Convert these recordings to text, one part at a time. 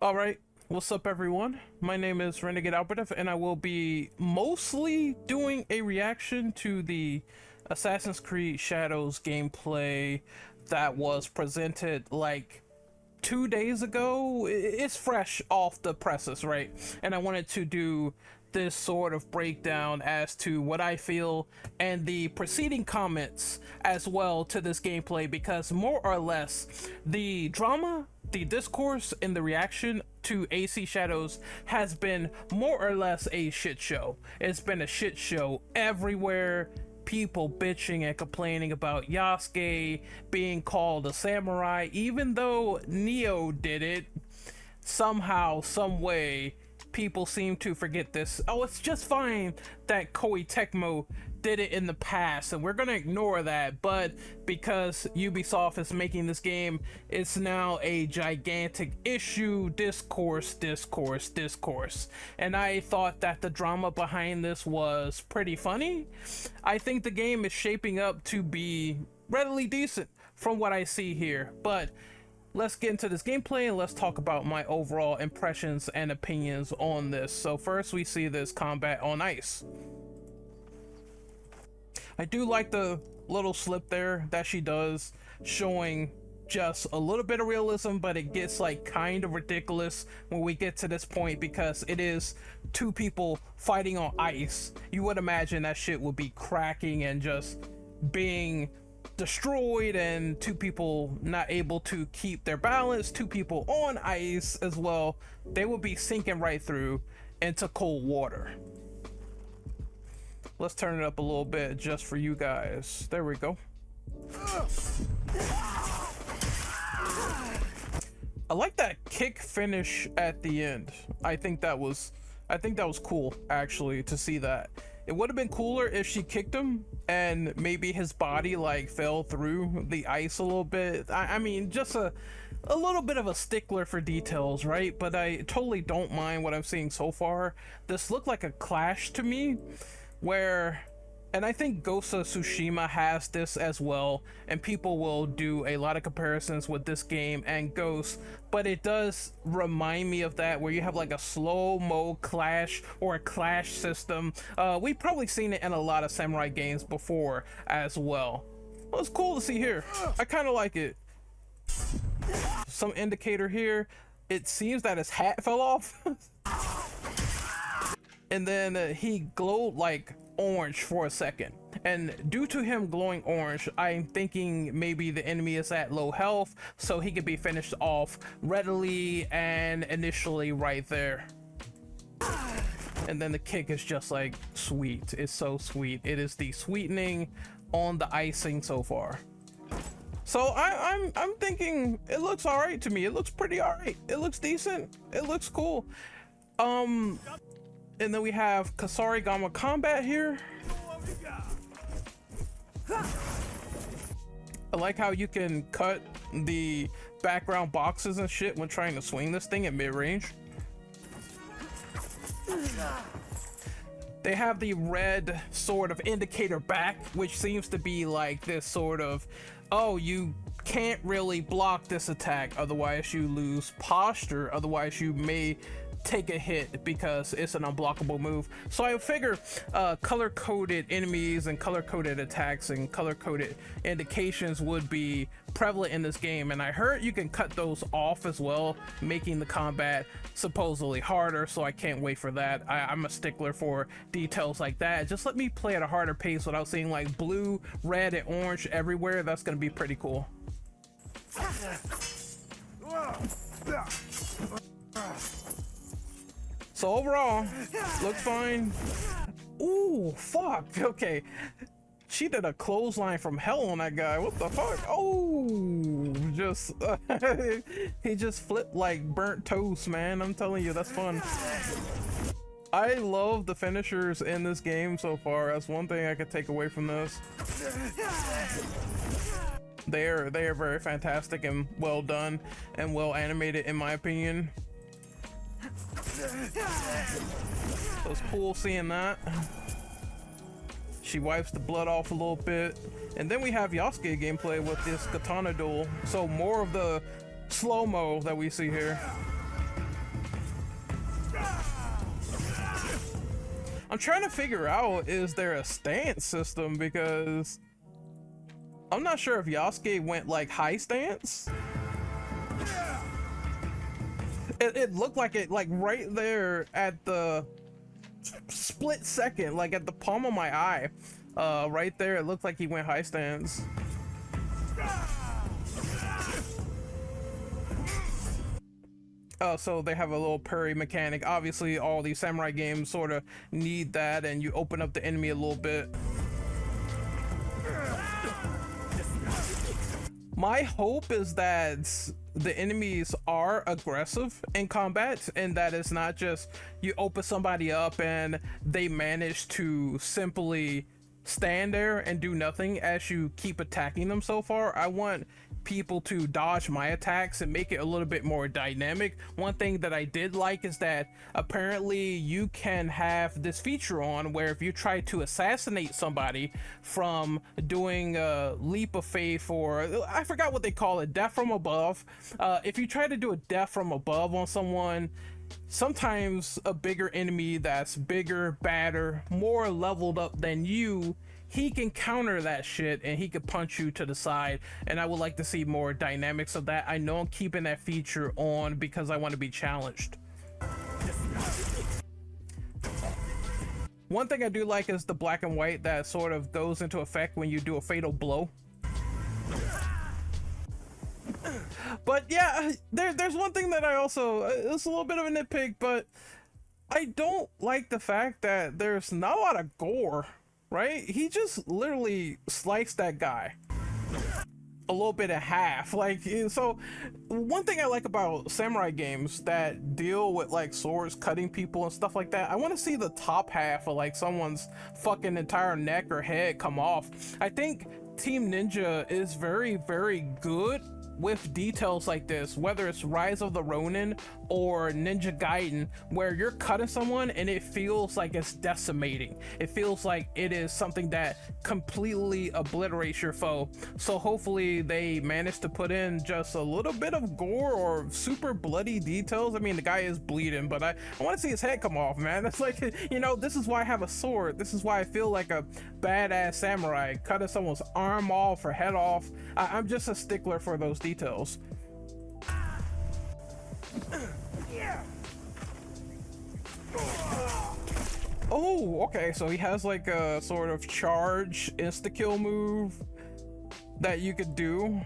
All right, what's up, everyone? My name is Renegade Operative, and I will be mostly doing a reaction to the Assassin's Creed Shadows gameplay that was presented like 2 days ago. It's fresh off the presses, right? And I wanted to do this sort of breakdown as to what I feel and the preceding comments as well to this gameplay, because more or less the drama, the discourse, and the reaction to AC Shadows has been more or less a shit show. It's been a shit show everywhere. People bitching and complaining about Yasuke being called a samurai, even though Neo did it. Somehow, some way, people seem to forget this. Oh, it's just fine that Koei Tecmo did it in the past, and we're gonna ignore that. But because Ubisoft is making this game, it's now a gigantic issue. Discourse. And I thought that the drama behind this was pretty funny. I think the game is shaping up to be readily decent from what I see here, but let's get into this gameplay and let's talk about my overall impressions and opinions on this. So first we see this combat on ice. I do like the little slip there that she does, showing just a little bit of realism, but it gets like kind of ridiculous when we get to this point because it is two people fighting on ice. You would imagine that shit would be cracking and just being destroyed, and two people not able to keep their balance, two people on ice as well. They would be sinking right through into cold water. Let's turn it up a little bit just for you guys. There we go. I like that kick finish at the end. I think that was cool, actually, to see that. It would have been cooler if she kicked him and maybe his body like fell through the ice a little bit. I mean, just a little bit of a stickler for details, right? But I totally don't mind what I'm seeing so far. This looked like a clash to me, where, and I think Ghost of Tsushima has this as well, and people will do a lot of comparisons with this game and Ghost, but it does remind me of that, where you have like a slow-mo clash or a clash system. We've probably seen it in a lot of samurai games before as well. Well, it's cool to see here. I kind of like it. Some indicator here. It seems that his hat fell off. And then he glowed like orange for a second, and due to him glowing orange, I'm thinking maybe the enemy is at low health, so he could be finished off readily and initially right there. And then the kick is just like sweet. It's so sweet. It is the sweetening on the icing so far. So I'm thinking it looks all right to me. It looks pretty all right. It looks decent. It looks cool. And then we have Kasarigama combat here. I like how you can cut the background boxes and shit when trying to swing this thing at mid-range. They have the red sort of indicator back, which seems to be like this sort of, oh, you can't really block this attack, otherwise you lose posture, otherwise you may take a hit because it's an unblockable move. So I figure color-coded enemies and color-coded attacks and color-coded indications would be prevalent in this game, and I heard you can cut those off as well, making the combat supposedly harder, so I can't wait for that. I'm a stickler for details like that. Just let me play at a harder pace without seeing like blue, red, and orange everywhere. That's gonna be pretty cool. So overall, looks fine. Ooh, fuck. Okay. She did a clothesline from hell on that guy. What the fuck? Oh, just he just flipped like burnt toast, man. I'm telling you, that's fun. I love the finishers in this game so far. That's one thing I could take away from this. They are very fantastic and well done and well animated, in my opinion. It was cool seeing that. She wipes the blood off a little bit, and then we have Yasuke gameplay with this katana duel. So more of the slow-mo that we see here. I'm trying to figure out, is there a stance system, because I'm not sure if Yasuke went like high stance. It looked like it, like right there at the split second, like at the palm of my eye, right there, it looked like he went high stance. So they have a little parry mechanic. Obviously all these samurai games sort of need that, and you open up the enemy a little bit. My hope is that the enemies are aggressive in combat, and that it's not just you open somebody up and they manage to simply stand there and do nothing as you keep attacking them. So far I want people to dodge my attacks and make it a little bit more dynamic. One thing that I did like is that apparently you can have this feature on where if you try to assassinate somebody from doing a leap of faith, or I forgot what they call it, death from above, if you try to do a death from above on someone, sometimes a bigger enemy that's bigger, badder, more leveled up than you, he can counter that shit and he could punch you to the side. And I would like to see more dynamics of that. I know I'm keeping that feature on because I want to be challenged. One thing I do like is the black and white that sort of goes into effect when you do a fatal blow. But yeah, there's one thing that I also, it's a little bit of a nitpick, but I don't like the fact that there's not a lot of gore, right? He just literally sliced that guy a little bit in half. Like, so one thing I like about samurai games that deal with like swords cutting people and stuff like that, I want to see the top half of like someone's fucking entire neck or head come off. I think Team Ninja is very, very good with details like this, whether it's Rise of the Ronin or Ninja Gaiden, where you're cutting someone and it feels like it's decimating. It feels like it is something that completely obliterates your foe. So hopefully they manage to put in just a little bit of gore or super bloody details. I mean, the guy is bleeding, but I want to see his head come off, man. It's like, you know, this is why I have a sword. This is why I feel like a badass samurai, cutting someone's arm off or head off. I'm just a stickler for those details. Oh, okay, so he has like a sort of charge insta-kill move that you could do.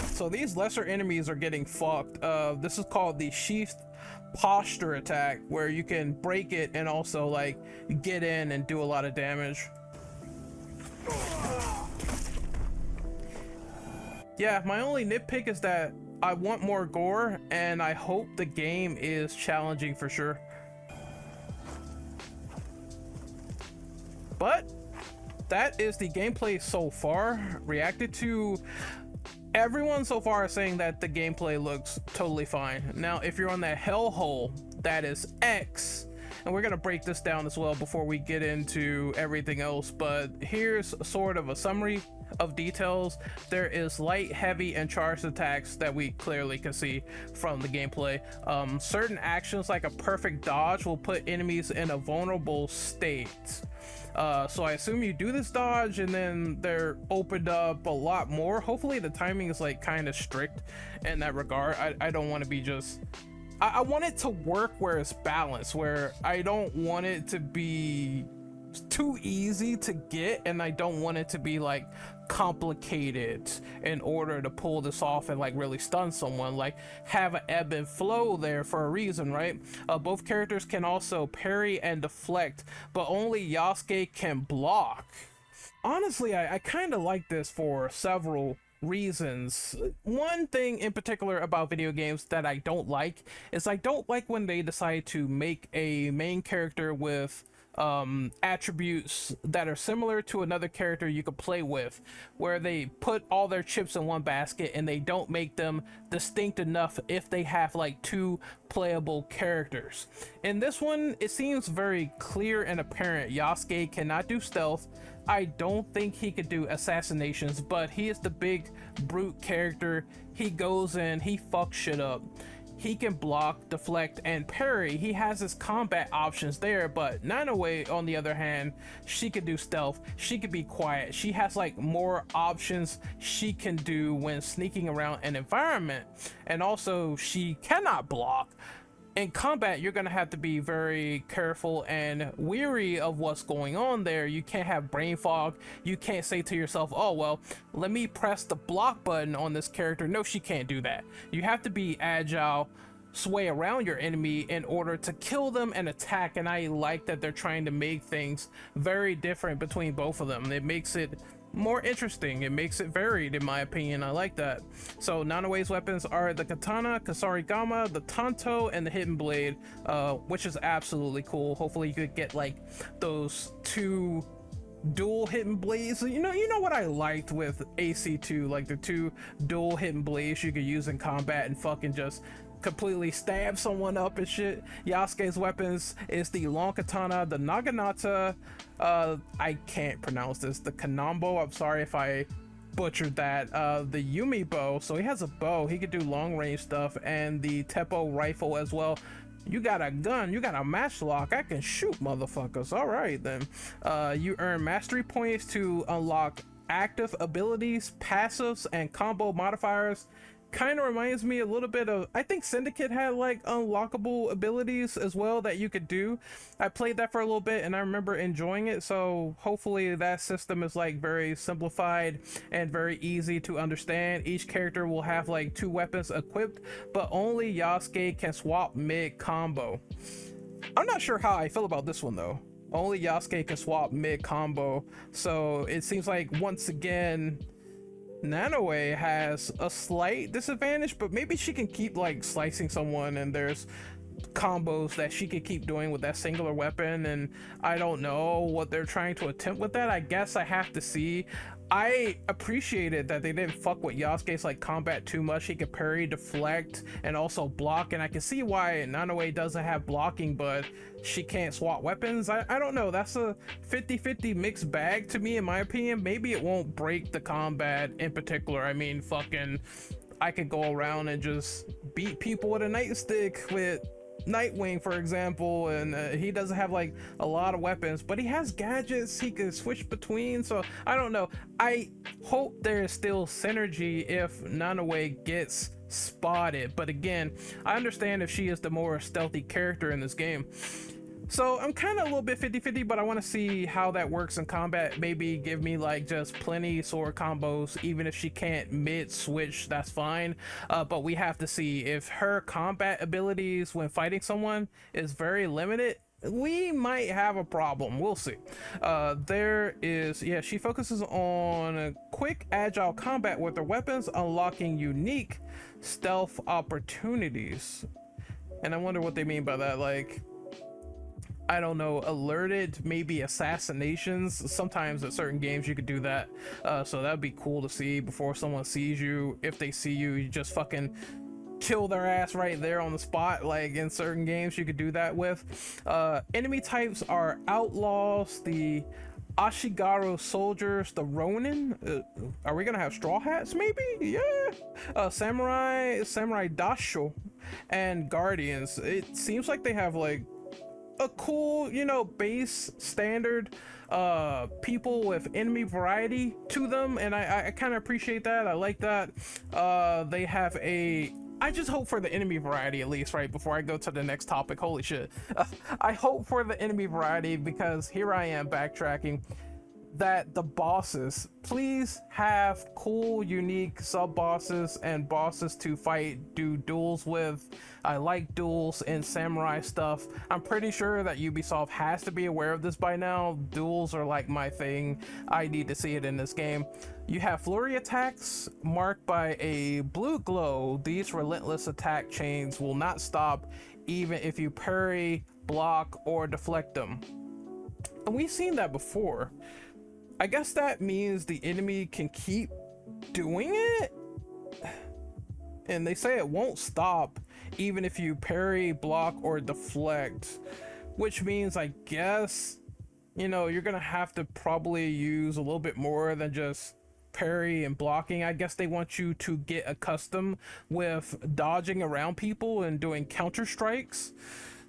So these lesser enemies are getting fucked. This is called the sheathed posture attack, where you can break it and also like get in and do a lot of damage. Yeah, my only nitpick is that I want more gore, and I hope the game is challenging for sure. But that is the gameplay so far. Reacted to, everyone so far is saying that the gameplay looks totally fine. Now, if you're on that hellhole, that is X. And we're gonna break this down as well before we get into everything else, but here's sort of a summary of details. There is light, heavy, and charged attacks that we clearly can see from the gameplay. Certain actions like a perfect dodge will put enemies in a vulnerable state. So I assume you do this dodge and then they're opened up a lot more. Hopefully the timing is like kind of strict in that regard. I don't want to be just, I want it to work where it's balanced, where I don't want it to be too easy to get, and I don't want it to be like complicated in order to pull this off and like really stun someone. Like, have an ebb and flow there for a reason, right? Both characters can also parry and deflect, but only Yasuke can block. Honestly, I kind of like this for several reasons. One thing in particular about video games that I don't like is I don't like when they decide to make a main character with attributes that are similar to another character you could play with, where they put all their chips in one basket and they don't make them distinct enough if they have like two playable characters. In this one, it seems very clear and apparent. Yasuke cannot do stealth. I don't think he could do assassinations, but he is the big brute character. He goes in, he fucks shit up. he can block, deflect, and parry. He has his combat options there, but Nanoway, on the other hand, she can do stealth, she can be quiet, she has like more options she can do when sneaking around an environment, and also she cannot block. In combat, you're gonna have to be very careful and weary of what's going on there. You can't have brain fog. You can't say to yourself, oh well, let me press the block button on this character. No, she can't do that. You have to be agile, sway around your enemy in order to kill them and attack. And I like that they're trying to make things very different between both of them. It makes it more interesting, it makes it varied, in my opinion. I like that. So Nanoway's weapons are the katana, kasarigama, the tanto, and the hidden blade, which is absolutely cool. Hopefully you could get like those two dual hidden blades. You know what I liked with AC2, like the two dual hidden blades you could use in combat and fucking just completely stab someone up and shit. Yasuke's weapons is the long katana, the naginata, I can't pronounce this, the kanambo, I'm sorry if I butchered that, the Yumi bow, so he has a bow, he could do long range stuff, and the Teppo rifle as well. You got a gun, you got a matchlock, I can shoot motherfuckers. All right then. You earn mastery points to unlock active abilities, passives, and combo modifiers. Kind of reminds me a little bit of, I think Syndicate had like unlockable abilities as well that you could do. I played that for a little bit and I remember enjoying it, so hopefully that system is like very simplified and very easy to understand. Each character will have like 2 weapons equipped, but only Yasuke can swap mid combo. I'm not sure how I feel about this one though. Only Yasuke can swap mid combo, so it seems like once again Nanoway has a slight disadvantage, but maybe she can keep like slicing someone and there's combos that she could keep doing with that singular weapon, and I don't know what they're trying to attempt with that. I guess I have to see. I appreciated that they didn't fuck with Yasuke's like combat too much. He could parry, deflect, and also block, and I can see why Nanoway doesn't have blocking, but she can't swap weapons. I don't know, that's a 50-50 mixed bag to me, in my opinion. Maybe it won't break the combat in particular. I mean, fucking, I could go around and just beat people with a nightstick with Nightwing, for example, and he doesn't have like a lot of weapons, but he has gadgets he can switch between. So I don't know, I hope there is still synergy if Nanoway gets spotted, but again, I understand if she is the more stealthy character in this game. So I'm kind of a little bit 50-50, but I want to see how that works in combat. Maybe give me like just plenty sword combos, even if she can't mid switch, that's fine. But we have to see if her combat abilities when fighting someone is very limited. We might have a problem, we'll see. There is, yeah, she focuses on quick agile combat with her weapons, unlocking unique stealth opportunities. And I wonder what they mean by that, like, I don't know, alerted, maybe assassinations. Sometimes at certain games you could do that, so that'd be cool to see before someone sees you. If they see you, you just fucking kill their ass right there on the spot. Like in certain games you could do that with. Enemy types are outlaws, the Ashigaru soldiers, the Ronin, are we gonna have straw hats maybe? Yeah. Samurai Dasho, and guardians. It seems like they have like a cool, you know, base standard people with enemy variety to them, and I kind of appreciate that. I like that. They have a, I just hope for the enemy variety, at least, right before I go to the next topic. Holy shit. I hope for the enemy variety, because here I am backtracking, that the bosses please have cool, unique sub bosses and bosses to fight, do duels with. I like duels in samurai stuff. I'm pretty sure that Ubisoft has to be aware of this by now. Duels are like my thing. I need to see it in this game. You have flurry attacks marked by a blue glow. These relentless attack chains will not stop even if you parry, block, or deflect them. And we've seen that before. I guess that means the enemy can keep doing it, and they say it won't stop even if you parry, block, or deflect, which means, I guess, you know, you're gonna have to probably use a little bit more than just parry and blocking. I guess they want you to get accustomed with dodging around people and doing counter strikes.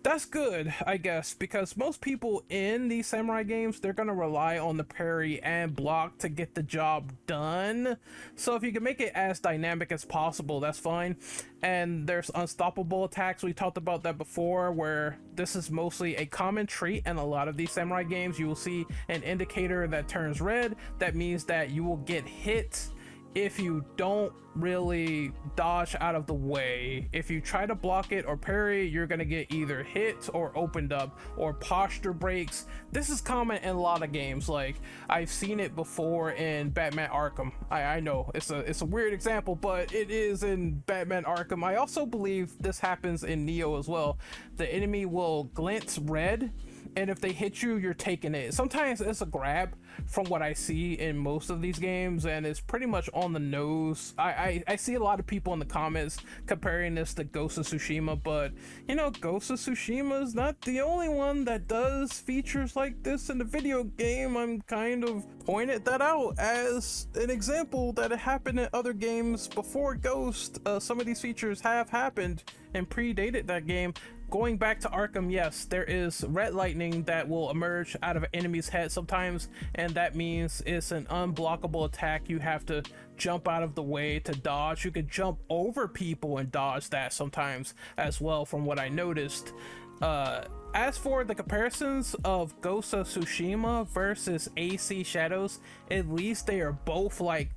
That's good, I guess, because most people in these samurai games, they're gonna rely on the parry and block to get the job done. So if you can make it as dynamic as possible, that's fine. And there's unstoppable attacks. We talked about that before, where this is mostly a common trait in a lot of these samurai games. You will see an indicator that turns red. That means that you will get hit if you don't really dodge out of the way. If you try to block it or parry, you're gonna get either hit or opened up or posture breaks. This is common in a lot of games. Like, I've seen it before in Batman Arkham. I know it's a weird example, but it is in Batman Arkham. I also believe this happens in Neo as well. The enemy will glint red, and if they hit you, you're taking it. Sometimes it's a grab from what I see in most of these games, and it's pretty much on the nose. I see a lot of people in the comments comparing this to Ghost of Tsushima, but you know, Ghost of Tsushima is not the only one that does features like this in the video game. I'm kind of pointed that out as an example that it happened in other games before Ghost. Some of these features have happened and predated that game. Going back to Arkham, yes, there is red lightning that will emerge out of an enemy's head sometimes, and that means it's an unblockable attack. You have to jump out of the way to dodge. You could jump over people and dodge that sometimes as well, from what I noticed. As for the comparisons of Ghost of Tsushima versus AC Shadows, at least they are both like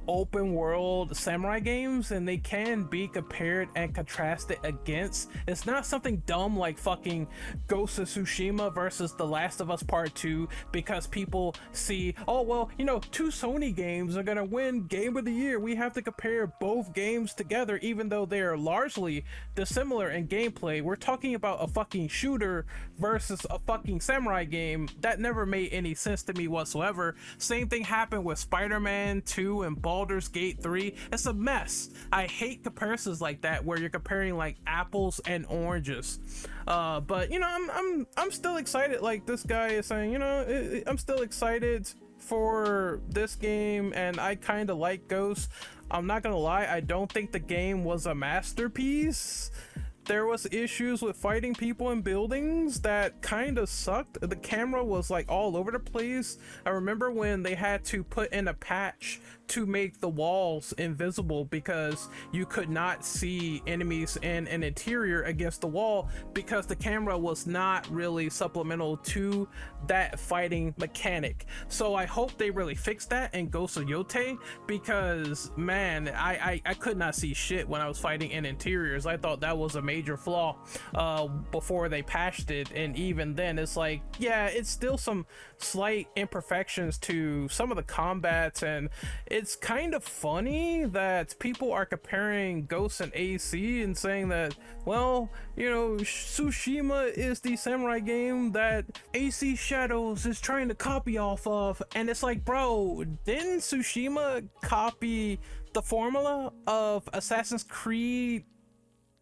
open world samurai games, and they can be compared and contrasted against. It's not something dumb like fucking Ghost of Tsushima versus The Last of Us Part 2, because people see, oh well, you know, two Sony games are gonna win Game of the Year, we have to compare both games together, even though they are largely dissimilar in gameplay. We're talking about a fucking shooter versus a fucking samurai game. That never made any sense to me whatsoever. Same thing happened with Spider-Man 2 and Baldur's Gate 3. It's a mess. I hate comparisons like that where you're comparing like apples and oranges. But you know, I'm still excited. Like this guy is saying, you know, I'm still excited for this game, and I kind of like Ghost. I'm not gonna lie, I don't think the game was a masterpiece. There was issues with fighting people in buildings that kind of sucked. The camera was like all over the place. I remember when they had to put in a patch to make the walls invisible because you could not see enemies in an interior against the wall, because the camera was not really supplemental to that fighting mechanic. So I hope they really fix that in Ghost of Yote, because man, I could not see shit when I was fighting in interiors. I thought that was a major flaw before they patched it, and even then it's like, yeah, it's still some slight imperfections to some of the combats, and it's kind of funny that people are comparing Ghost and AC and saying that, well, you know, Tsushima is the samurai game that AC Shadows is trying to copy off of, and it's like, bro, didn't Tsushima copy the formula of Assassin's Creed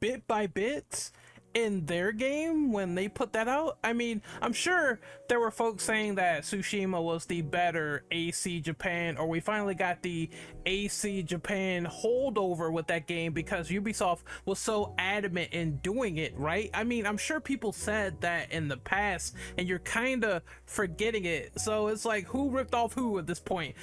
bit by bit in their game when they put that out? I mean, I'm sure there were folks saying that Tsushima was the better AC Japan, or we finally got the AC Japan holdover with that game because Ubisoft was so adamant in doing it, right? I mean, I'm sure people said that in the past, and you're kind of forgetting it. So it's like, who ripped off who at this point?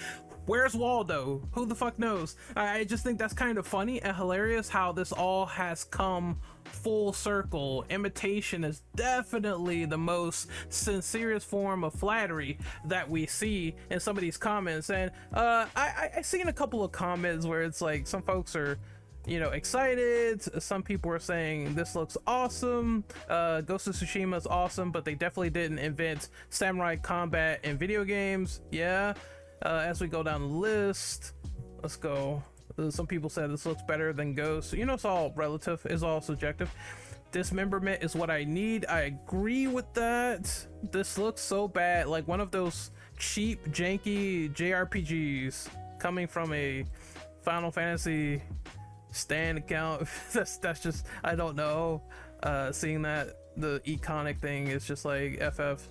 Where's Waldo? Who the fuck knows? I just think that's kind of funny and hilarious how this all has come full circle. Imitation is definitely the most sincerest form of flattery that we see in some of these comments. And I seen a couple of comments where it's like some folks are, you know, excited. Some people are saying this looks awesome. Ghost of Tsushima is awesome, but they definitely didn't invent samurai combat in video games. Yeah. As we go down the list, let's go. Some people said this looks better than Ghost. You know, it's all relative, it's all subjective. Dismemberment is what I need. I agree with that. This looks so bad, like one of those cheap, janky JRPGs coming from a Final Fantasy Stan account. that's just, I don't know. Seeing that the iconic thing is just like FF.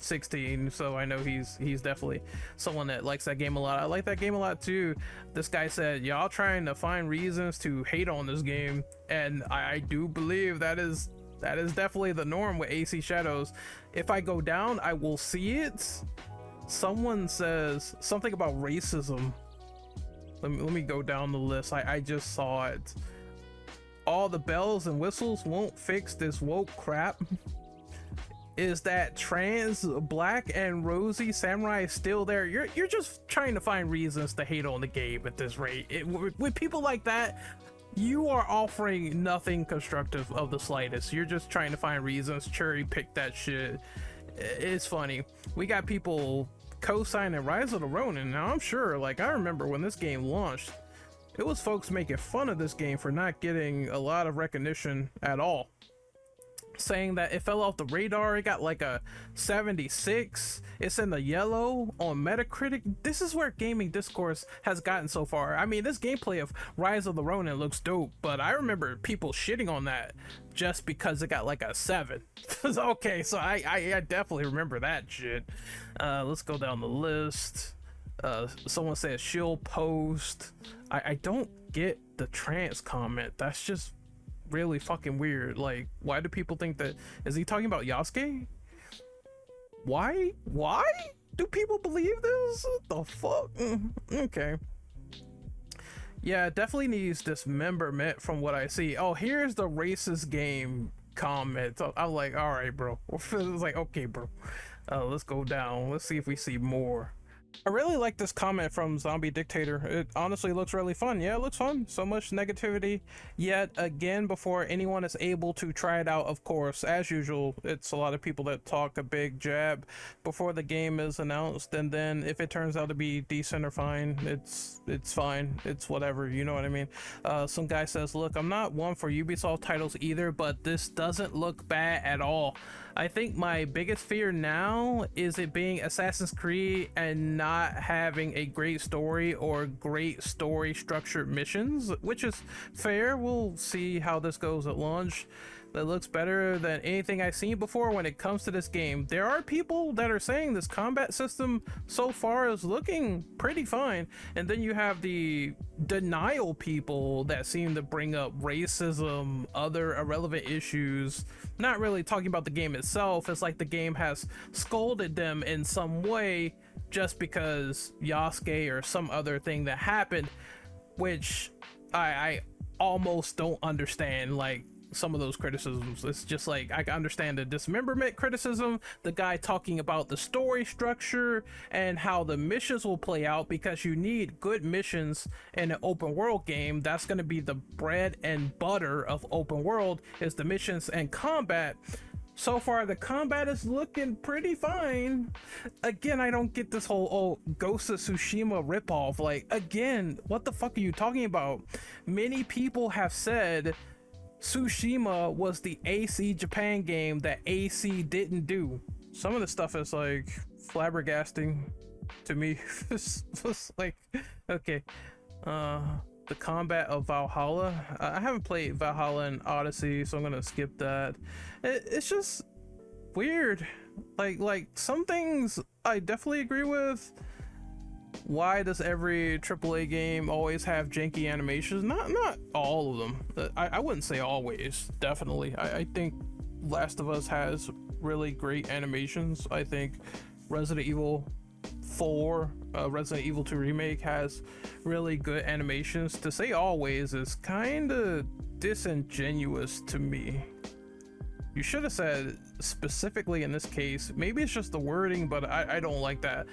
16, so I know he's definitely someone that likes that game a lot. I like that game a lot too. This guy said, y'all trying to find reasons to hate on this game, and I do believe that is definitely the norm with AC Shadows. If I go down, I will see it. Someone says something about racism. Let me go down the list. I just saw it. All the bells and whistles won't fix this woke crap. Is that trans black and rosy samurai still there? You're just trying to find reasons to hate on the game at this rate. With people like that, you are offering nothing constructive of the slightest. You're just trying to find reasons, cherry pick that shit. It's funny. We got people co-signing Rise of the Ronin. Now I'm sure, like, I remember when this game launched, it was folks making fun of this game for not getting a lot of recognition at all, saying that it fell off the radar. It got like a 76. It's in the yellow on Metacritic. This is where gaming discourse has gotten so far. I mean, this gameplay of Rise of the Ronin looks dope, but I remember people shitting on that just because it got like a 7. Okay, so I definitely remember that shit. Let's go down the list. Someone says shield post. I don't get the trans comment. That's just really fucking weird. Like, why do people think that? Is he talking about Yasuke? Why do people believe this? What the fuck? Okay, yeah, it definitely needs dismemberment from what I see. Oh, here's the racist game comment. I'm like, all right, bro. It's like, okay, bro. Let's go down. Let's see if we see more. I really like this comment from Zombie Dictator. It honestly looks really fun. Yeah, it looks fun. So much negativity. Yet again, before anyone is able to try it out, of course, as usual, it's a lot of people that talk a big jab before the game is announced, and then if it turns out to be decent or fine, it's fine. It's whatever, you know what I mean? Some guy says, look, I'm not one for Ubisoft titles either, but this doesn't look bad at all. I think my biggest fear now is it being Assassin's Creed and not having a great story or great story structured missions, which is fair. We'll see how this goes at launch. That looks better than anything I've seen before when it comes to this game. There are people that are saying this combat system so far is looking pretty fine, and then you have the denial people that seem to bring up racism, other irrelevant issues, not really talking about the game itself. It's like the game has scolded them in some way just because Yasuke or some other thing that happened, which I almost don't understand. Like, some of those criticisms, it's just like, I can understand the dismemberment criticism, the guy talking about the story structure and how the missions will play out, because you need good missions in an open world game. That's going to be the bread and butter of open world, is the missions and combat. So far the combat is looking pretty fine. Again, I don't get this whole Ghost of Tsushima ripoff. Like, again, what the fuck are you talking about? Many people have said Tsushima was the AC Japan game that AC didn't do. Some of the stuff is like flabbergasting to me. It's like, okay, the combat of Valhalla. I haven't played Valhalla and Odyssey, so I'm gonna skip that. It's just weird. Like some things I definitely agree with. Why does every AAA game always have janky animations? Not all of them. I wouldn't say always. Definitely. I think Last of Us has really great animations. I think Resident Evil 4, Resident Evil 2 Remake has really good animations. To say always is kind of disingenuous to me. You should have said specifically in this case. Maybe it's just the wording, but I don't like that.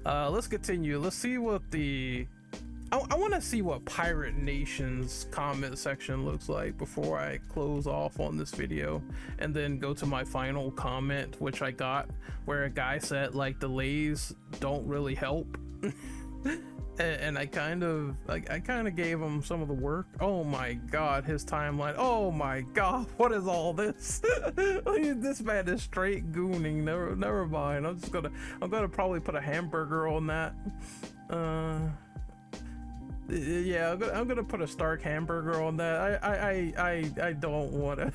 Let's continue. Let's see what I want to see what Pirate Nation's comment section looks like before I close off on this video, and then go to my final comment, which I got, where a guy said like delays don't really help. And I kind of gave him some of the work. Oh my god, his timeline. Oh my god, what is all this? This man is straight gooning. Never mind. I'm gonna probably put a hamburger on that. Yeah, I'm gonna put a Stark hamburger on that. I don't want to.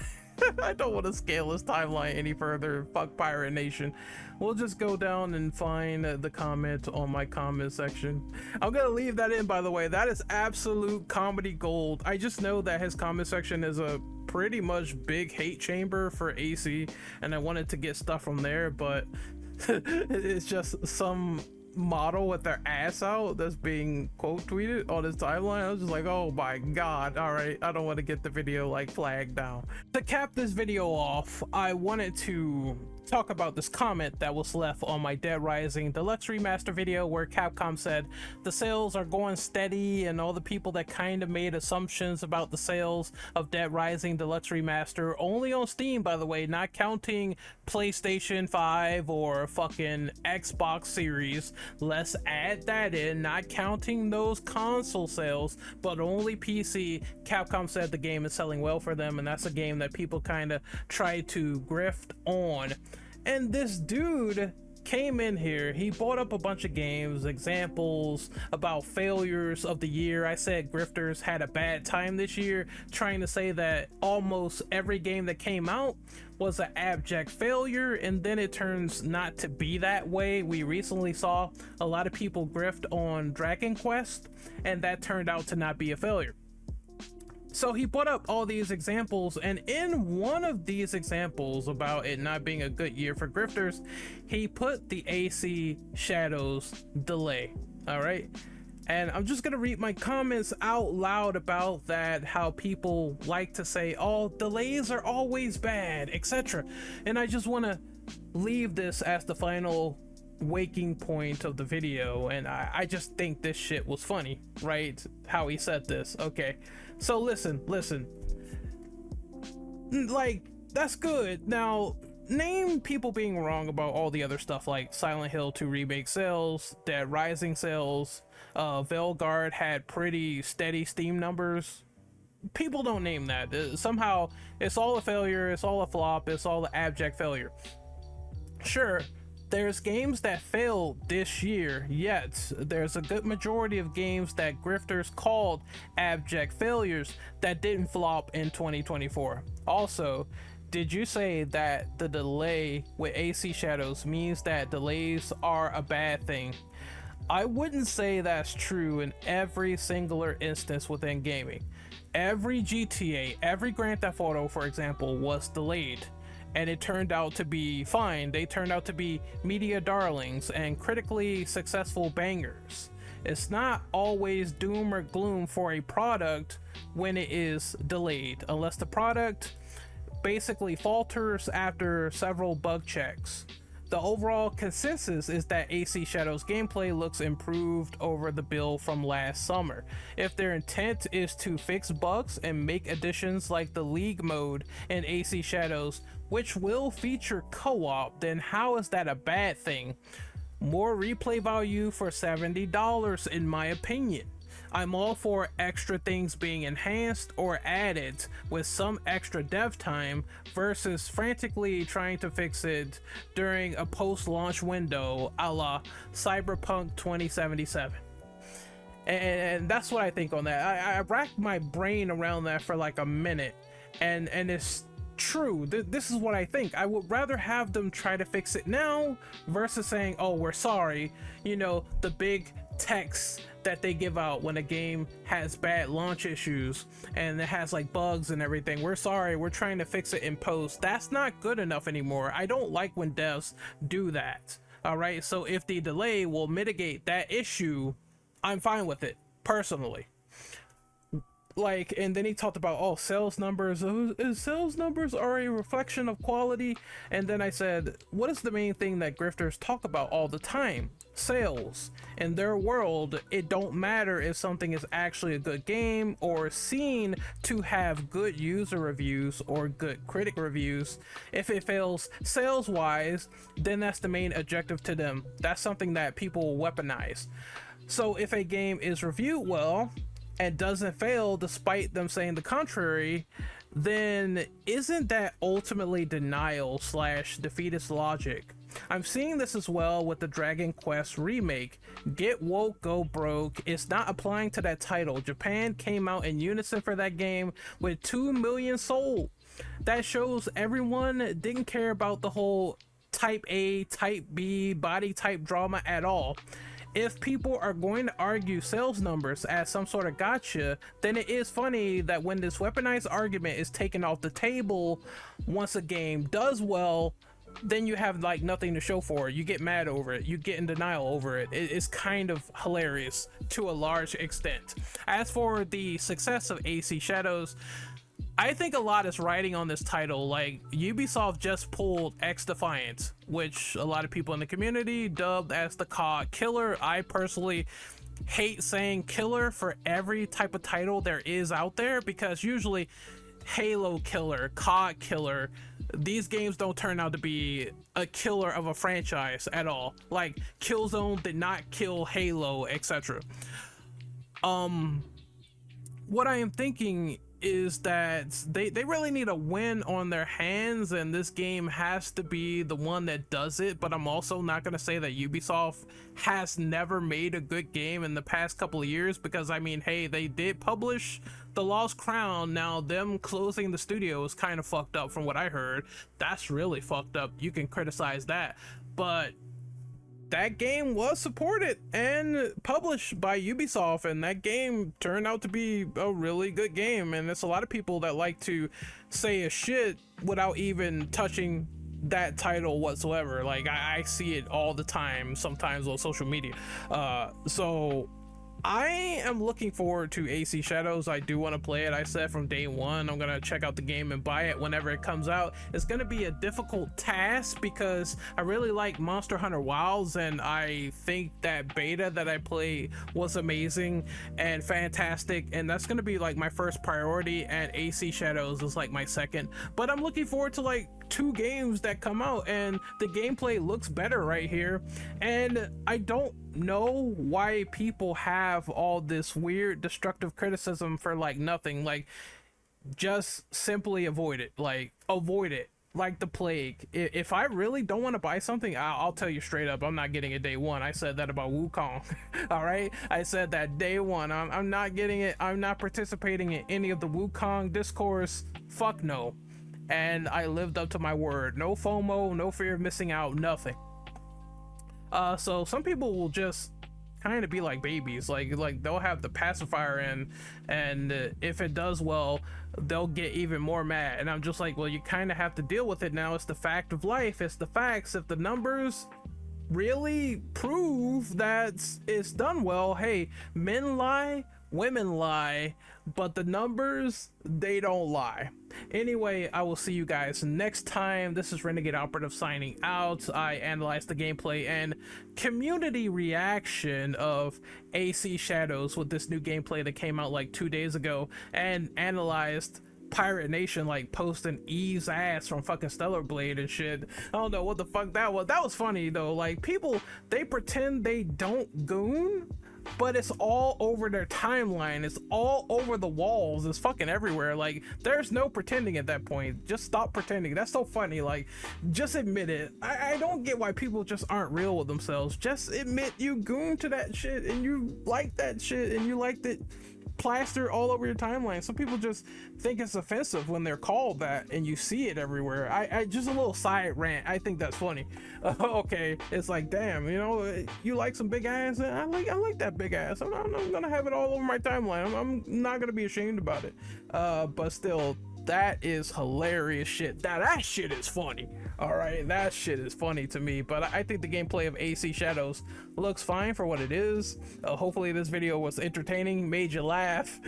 I don't want to scale this timeline any further. Fuck Pirate Nation. We'll just go down and find the comment on my comment section. I'm gonna leave that in, by the way. That is absolute comedy gold. I just know that his comment section is a pretty much big hate chamber for AC, and I wanted to get stuff from there, but it's just some model with their ass out that's being quote tweeted on his timeline. I was just like, oh my god, all right, I don't want to get the video like flagged down. To cap this video off, I wanted to talk about this comment that was left on my Dead Rising Deluxe Remaster video, where Capcom said the sales are going steady, and all the people that kind of made assumptions about the sales of Dead Rising Deluxe Remaster, only on Steam, by the way, not counting PlayStation 5 or fucking Xbox Series. Let's add that in, not counting those console sales, but only PC. Capcom said the game is selling well for them, and that's a game that people kind of try to grift on. And this dude came in here, he brought up a bunch of games, examples about failures of the year. I said grifters had a bad time this year, trying to say that almost every game that came out was an abject failure, and then it turns not to be that way. We recently saw a lot of people grift on Dragon Quest, and that turned out to not be a failure. So he put up all these examples, and in one of these examples about it not being a good year for grifters, he put the AC Shadows delay. All right, and I'm just gonna read my comments out loud about that, how people like to say, oh, delays are always bad, etc. And I just want to leave this as the final waking point of the video, and I just think this shit was funny, right? How he said this. Okay, so listen, like, that's good. Now name people being wrong about all the other stuff, like Silent Hill 2 remake sales, Dead Rising sales, Veilguard had pretty steady Steam numbers. People don't name that. Somehow it's all a failure, it's all a flop, it's all an abject failure. Sure, there's games that failed this year, yet there's a good majority of games that grifters called abject failures that didn't flop in 2024. Also, did you say that the delay with AC Shadows means that delays are a bad thing? I wouldn't say that's true in every singular instance within gaming. Every GTA, every Grand Theft Auto, for example, was delayed, and it turned out to be fine. They turned out to be media darlings and critically successful bangers. It's not always doom or gloom for a product when it is delayed, unless the product basically falters after several bug checks. The overall consensus is that AC Shadows gameplay looks improved over the build from last summer. If their intent is to fix bugs and make additions like the League mode in AC Shadows, which will feature co-op, then how is that a bad thing? More replay value for $70 in my opinion. I'm all for extra things being enhanced or added with some extra dev time versus frantically trying to fix it during a post-launch window a la Cyberpunk 2077. And that's what I think on that. I racked my brain around that for like a minute, and it's true. This is what I think. I would rather have them try to fix it now versus saying, oh, we're sorry, you know, the big text that they give out when a game has bad launch issues and it has like bugs and everything. We're sorry, we're trying to fix it in post. That's not good enough anymore. I don't like when devs do that. All right, so if the delay will mitigate that issue, I'm fine with it personally. Like, and then he talked about, oh, sales numbers, sales numbers are a reflection of quality. And then I said, what is the main thing that grifters talk about all the time? Sales. In their world, it don't matter if something is actually a good game or seen to have good user reviews or good critic reviews. If it fails sales wise, then that's the main objective to them. That's something that people will weaponize. So if a game is reviewed well and doesn't fail despite them saying the contrary, then isn't that ultimately denial / defeatist logic? I'm seeing this as well with the Dragon Quest remake. Get woke, go broke. It's not applying to that title. Japan came out in unison for that game with 2 million sold. That shows everyone didn't care about the whole type A, type B, body type drama at all. If people are going to argue sales numbers as some sort of gotcha, then it is funny that when this weaponized argument is taken off the table, once a game does well, then you have like nothing to show for it. You get mad over it, you get in denial over it. It's kind of hilarious to a large extent. As for the success of AC Shadows, I think a lot is riding on this title. Like, Ubisoft just pulled X Defiant, which a lot of people in the community dubbed as the COD killer. I personally hate saying killer for every type of title there is out there, because usually Halo killer, COD killer, these games don't turn out to be a killer of a franchise at all. Like, Killzone did not kill Halo, etc. What I am thinking is that they really need a win on their hands, and this game has to be the one that does it. But I'm also not going to say that Ubisoft has never made a good game in the past couple of years, because I mean, hey, they did publish The Lost Crown. Now them closing the studio is kind of fucked up from what I heard. That's really fucked up. You can criticize that, but that game was supported and published by Ubisoft, and that game turned out to be a really good game. And it's a lot of people that like to say a shit without even touching that title whatsoever. Like, I see it all the time, sometimes on social media. So I am looking forward to AC Shadows. I do want to play it. I said from day one I'm gonna check out the game and buy it whenever it comes out. It's gonna be a difficult task because I really like Monster Hunter Wilds, and I think that beta that I played was amazing and fantastic, and that's gonna be like my first priority, and AC Shadows is like my second. But I'm looking forward to like 2 games that come out, and the gameplay looks better right here. And I don't know why people have all this weird destructive criticism for like nothing. Like, just simply avoid it. Like, avoid it like the plague. If I really don't want to buy something, I'll tell you straight up, I'm not getting it day one. I said that about Wukong. All right, I said that day one. I'm not getting it. I'm not participating in any of the Wukong discourse. Fuck no. And I lived up to my word. No FOMO, no fear of missing out, nothing. So some people will just kind of be like babies, like they'll have the pacifier in, and if it does well, they'll get even more mad. And I'm just like, well, you kind of have to deal with it now. It's the fact of life. It's the facts. If the numbers really prove that it's done well, hey, men lie, women lie, but the numbers, they don't lie. Anyway, I will see you guys next time. This is Renegade Operative signing out. I analyzed the gameplay and community reaction of AC Shadows with this new gameplay that came out like 2 days ago, and analyzed Pirate Nation like posting Eve's ass from fucking Stellar Blade and shit. I don't know what the fuck that was. That was funny though. Like, people, they pretend they don't goon, but it's all over their timeline. It's all over the walls. It's fucking everywhere. Like, there's no pretending at that point. Just stop pretending. That's so funny. Like, just admit it. I don't get why people just aren't real with themselves. Just admit you goon to that shit and you like that shit and you liked it plastered all over your timeline. Some people just think it's offensive when they're called that and you see it everywhere. I just a little side rant. I think that's funny. Okay, it's like, damn, you know, you like some big ass, and I like that big ass. I'm gonna have it all over my timeline. I'm not gonna be ashamed about it. But still, that is hilarious shit. That shit is funny. All right, that shit is funny to me. But I think the gameplay of AC Shadows looks fine for what it is. Hopefully this video was entertaining, made you laugh,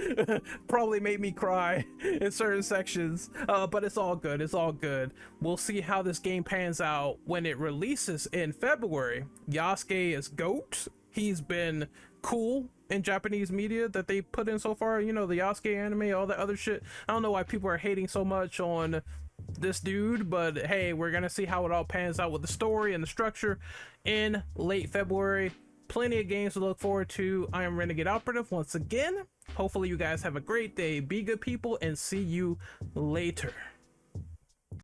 probably made me cry in certain sections, but it's all good. It's all good. We'll see how this game pans out when it releases in February. Yasuke is GOAT. He's been cool in Japanese media that they put in so far. You know, the Yasuke anime, all that other shit. I don't know why people are hating so much on this dude, but hey, we're gonna see how it all pans out with the story and the structure in late February. Plenty of games to look forward to. I am Renegade Operative once again. Hopefully you guys have a great day. Be good people, and see you later.